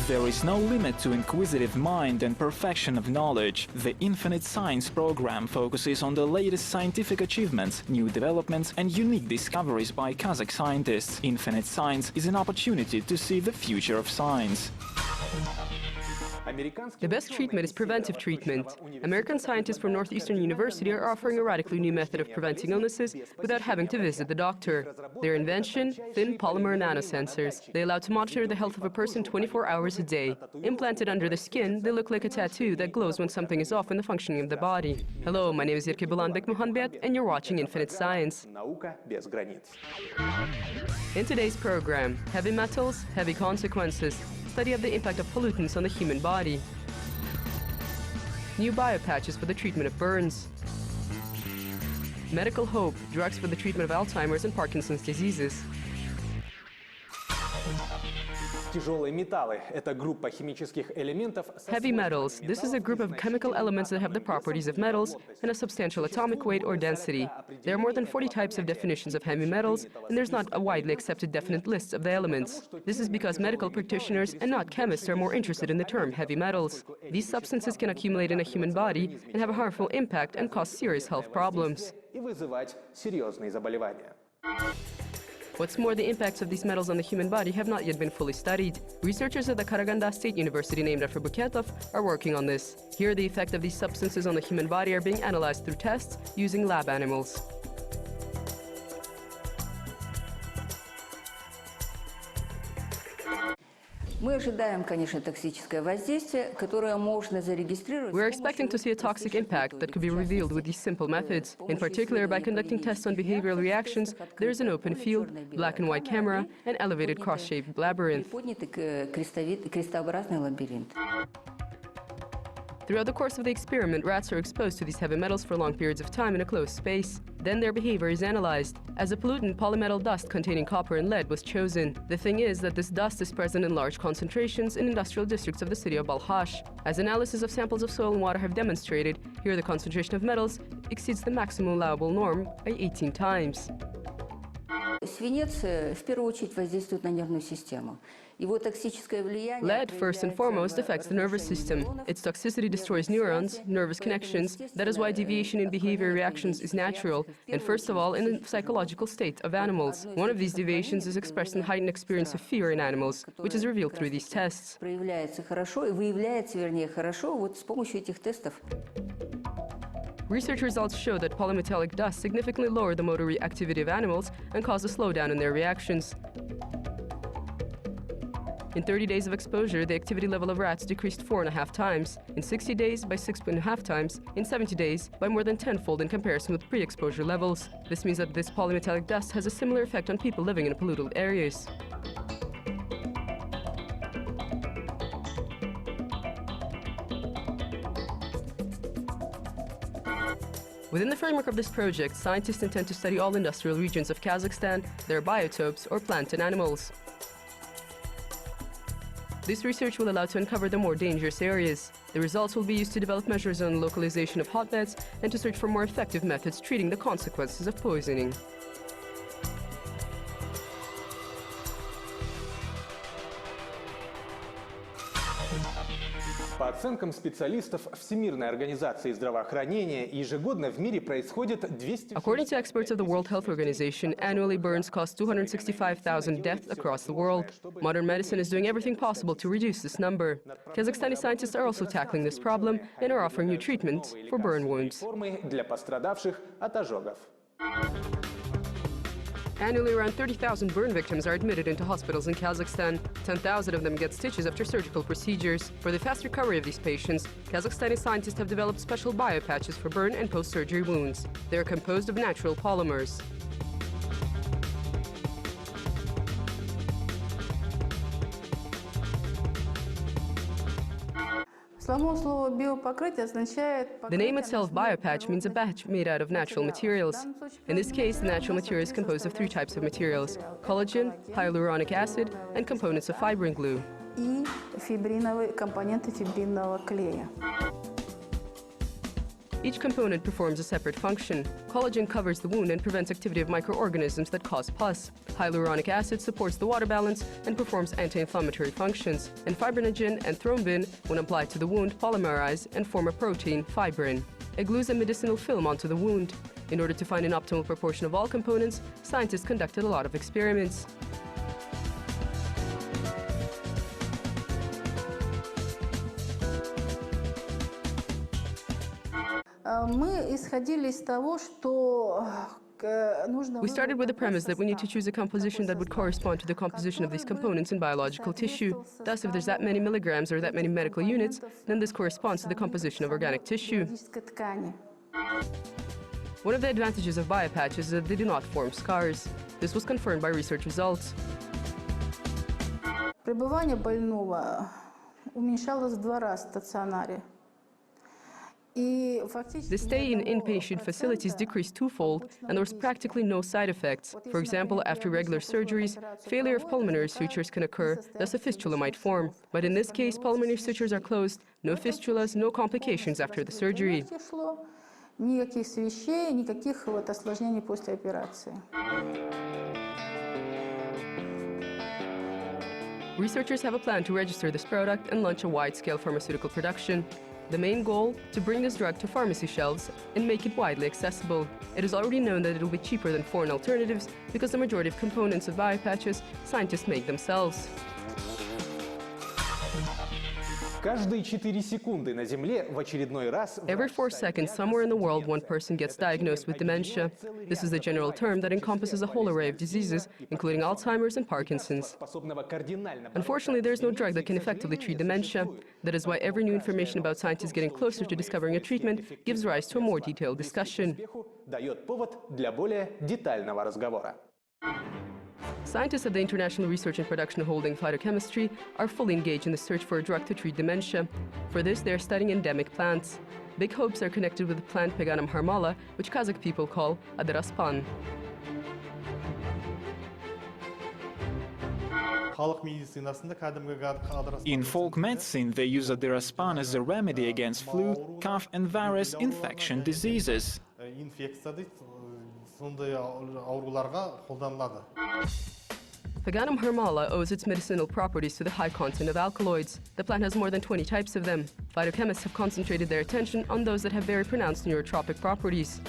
There is no limit to inquisitive mind and perfection of knowledge. The Infinite Science program focuses on the latest scientific achievements, new developments, and unique discoveries by Kazakh scientists. Infinite Science is an opportunity to see the future of science. The best treatment is preventive treatment. American scientists from Northeastern University are offering a radically new method of preventing illnesses without having to visit the doctor. Their invention, thin polymer nanosensors. They allow to monitor the health of a person 24 hours a day. Implanted under the skin, they look like a tattoo that glows when something is off in the functioning of the body. Hello, my name is Irke Bulanbek-Muhanbet, and you're watching Infinite Science. In today's program, heavy metals, heavy consequences. Study of the impact of pollutants on the human body. New biopatches for the treatment of burns. Medical hope, drugs for the treatment of Alzheimer's and Parkinson's diseases. Heavy metals. This is a group of chemical elements that have the properties of metals and a substantial atomic weight or density. There are more than 40 types of definitions of heavy metals, and there's not a widely accepted definite list of the elements. This is because medical practitioners and not chemists are more interested in the term heavy metals. These substances can accumulate in a human body and have a harmful impact and cause serious health problems. What's more, the impacts of these metals on the human body have not yet been fully studied. Researchers at the Karaganda State University, named after Buketov, are working on this. Here, the effect of these substances on the human body are being analyzed through tests using lab animals. We're expecting to see a toxic impact that could be revealed with these simple methods. In particular, by conducting tests on behavioral reactions, there is an open field, black and white camera, and elevated cross-shaped labyrinth. Throughout the course of the experiment, rats are exposed to these heavy metals for long periods of time in a closed space. Then their behavior is analyzed. As a pollutant, polymetal dust containing copper and lead was chosen. The thing is that this dust is present in large concentrations in industrial districts of the city of Balkhash. As analysis of samples of soil and water have demonstrated, here the concentration of metals exceeds the maximum allowable norm by 18 times. Lead, first and foremost, affects the nervous system. Its toxicity destroys neurons, nervous connections. That is why deviation in behavior reactions is natural, and first of all, in the psychological state of animals. One of these deviations is expressed in heightened experience of fear in animals, which is revealed through these tests. Research results show that polymetallic dust significantly lower the motor reactivity of animals and cause a slowdown in their reactions. In 30 days of exposure, the activity level of rats decreased 4.5 times, in 60 days by 6.5 times, in 70 days by more than tenfold in comparison with pre-exposure levels. This means that this polymetallic dust has a similar effect on people living in polluted areas. Within the framework of this project, scientists intend to study all industrial regions of Kazakhstan, their biotopes, or plant and animals. This research will allow to uncover the more dangerous areas. The results will be used to develop measures on localization of hotbeds and to search for more effective methods treating the consequences of poisoning. По оценкам специалистов Всемирной организации здравоохранения, ежегодно в мире происходит 200... According to experts of the World Health Organization, annually burns cost 265,000 deaths across the world. Modern medicine is doing everything possible to reduce this number. Kazakhstani scientists are also tackling this problem and are offering new treatments for burn wounds. Для пострадавших от ожогов. Annually, around 30,000 burn victims are admitted into hospitals in Kazakhstan. 10,000 of them get stitches after surgical procedures. For the fast recovery of these patients, Kazakhstani scientists have developed special biopatches for burn and post-surgery wounds. They are composed of natural polymers. The name itself, biopatch, means a patch made out of natural materials. In this case, the natural material is composed of 3 types of materials: collagen, hyaluronic acid, and components of fibrin glue. Each component performs a separate function. Collagen covers the wound and prevents activity of microorganisms that cause pus. Hyaluronic acid supports the water balance and performs anti-inflammatory functions. And fibrinogen and thrombin, when applied to the wound, polymerize and form a protein, fibrin. It glues a medicinal film onto the wound. In order to find an optimal proportion of all components, scientists conducted a lot of experiments. We started with the premise that we need to choose a composition that would correspond to the composition of these components in biological tissue. Thus, if there's that many milligrams or that many medical units, then this corresponds to the composition of organic tissue. One of the advantages of biopatches is that they do not form scars. This was confirmed by research results. Пребывание больного уменьшалось в 2 раза в стационаре. The stay in inpatient facilities decreased twofold, and there was practically no side effects. For example, after regular surgeries, failure of pulmonary sutures can occur, thus a fistula might form. But in this case, pulmonary sutures are closed, no fistulas, no complications after the surgery. Никаких свищей, никаких осложнений после операции. Researchers have a plan to register this product and launch a wide-scale pharmaceutical production. The main goal, to bring this drug to pharmacy shelves and make it widely accessible. It is already known that it will be cheaper than foreign alternatives because the majority of components of biopatches scientists make themselves. Каждые 4 секунды на Земле в очередной раз... Every 4 seconds, somewhere in the world, one person gets diagnosed with dementia. This is a general term that encompasses a whole array of diseases, including Alzheimer's and Parkinson's. Unfortunately, there is no drug that can effectively treat dementia. That is why every new information about scientists getting closer to discovering a treatment gives rise to a more detailed discussion. Дает повод для более детального разговора. Scientists at the International Research and Production Holding Phytochemistry are fully engaged in the search for a drug to treat dementia. For this, they are studying endemic plants. Big hopes are connected with the plant Peganum harmala, which Kazakh people call adaraspan. In folk medicine, they use adaraspan as a remedy against flu, cough and various infection diseases. Peganum harmala owes its medicinal properties to the high content of alkaloids. The plant has more than 20 types of them. Phytochemists have concentrated their attention on those that have very pronounced neurotropic properties.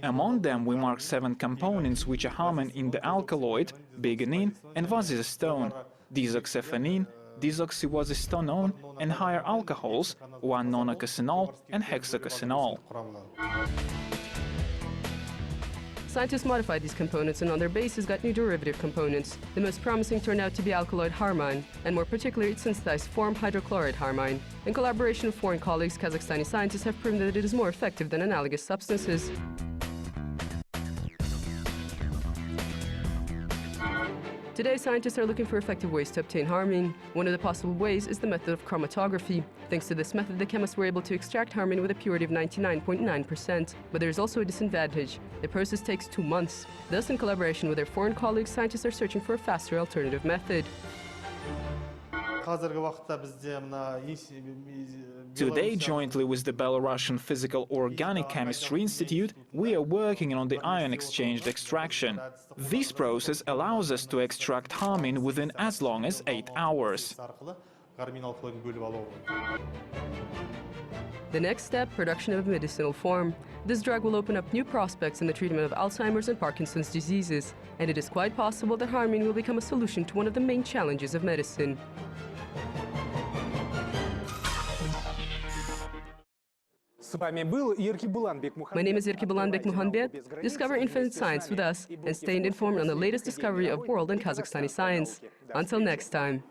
Among them, we mark 7 components which are common in the alkaloid, biganin and vasisestone, desoxyphenone, desoxyvasistonone, and higher alcohols, 1-nonacasenol and hexacasenol. Scientists modified these components and on their basis got new derivative components. The most promising turned out to be alkaloid harmine, and more particularly its synthesized form hydrochloride harmine. In collaboration with foreign colleagues, Kazakhstani scientists have proven that it is more effective than analogous substances. Today, scientists are looking for effective ways to obtain harmine. One of the possible ways is the method of chromatography. Thanks to this method, the chemists were able to extract harmine with a purity of 99.9%. But there is also a disadvantage. The process takes 2 months. Thus, in collaboration with their foreign colleagues, scientists are searching for a faster alternative method. Today, jointly with the Belarusian Physical Organic Chemistry Institute, we are working on the ion exchange extraction. This process allows us to extract harmine within as long as 8 hours. The next step, production of a medicinal form. This drug will open up new prospects in the treatment of Alzheimer's and Parkinson's diseases, and it is quite possible that harmine will become a solution to one of the main challenges of medicine. My name is Erkibulanbek Muhanbet. Discover infinite science with us and stay informed on the latest discovery of world and Kazakhstani science. Until next time.